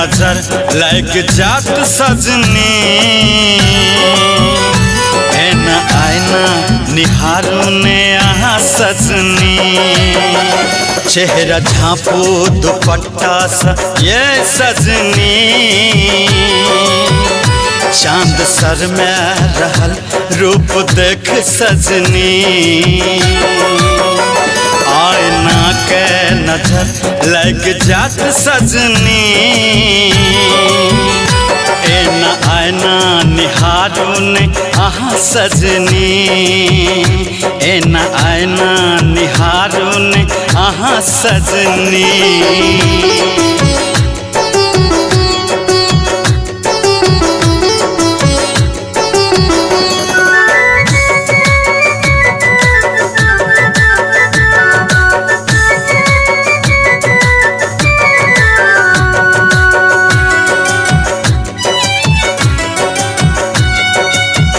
नजर लग जात सजनी, एना आईना निहारू ने यहाँ सजनी। चेहरा झाँपो दुपट्टा सा ये सजनी, चांद सर में रहल रूप देख सजनी। आईना के नजर लग जात सजनी, एना आईना निहारू ने आहाँ सजनी, एना आईना निहारू ने आहाँ सजनी।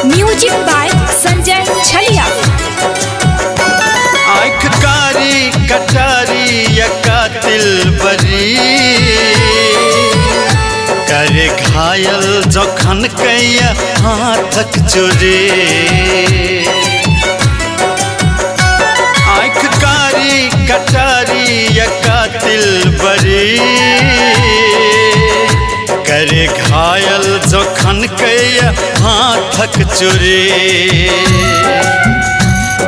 म्यूजिक बाय संजय छलिया। आँख कारी कटारी या कातिल बरी, करे घायल जखन कैया हाथक चोरी। आँख कारी कटारी या कातिल बरी, करे घायल जखन कैया हाथक चोरी।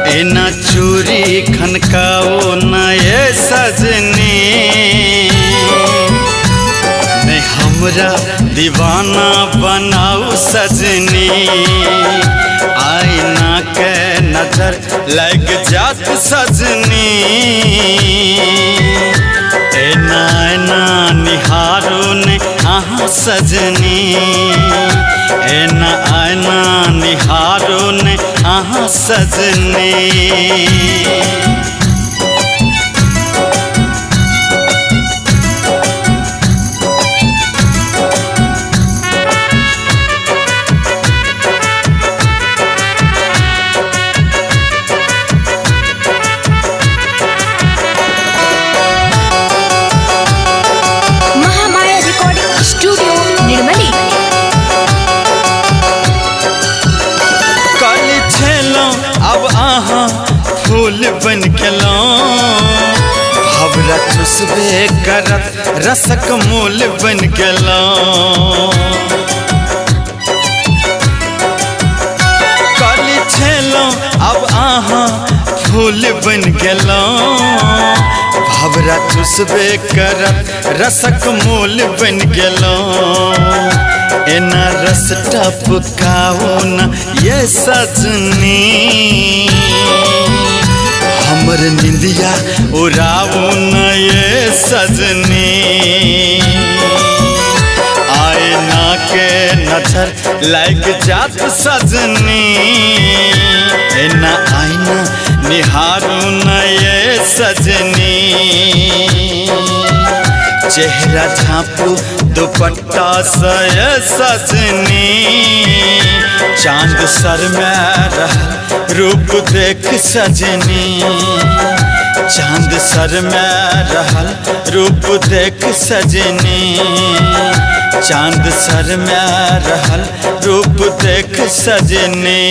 एना चोरी खनकाओ न ये सजनी, ने हमरा दीवाना बनाओ सजनी। आईना के नजर लग जात सजनी, एना आईना निहारू ने आहाँ सजनी, एना आईना निहारू ने आहाँ सजनी। Mahamaya recording studio Nirmali. काली छेलों अब आहाँ फूल बन गेलों, भवरा चुसबे करत रसक मूल बन गेलों। काली छेलों अब आहाँ फूल बन गेलों, भवरा चुसबे करत रसक मूल बन गेलों। एना रस टपकाओ न ये सजनी, हमर निंदिया उड़ाओ न ये सजनी। आईना के नजर लग जात सजनी, एना आईना निहारू न ये सजनी। चेहरा झाँपू दुपट्टा सा ये सजनी, चांद सर में रह रूप देख सजनी। चांद सर में रहल रूप देख सजनी, चांद सर में रहल रूप देख सजनी।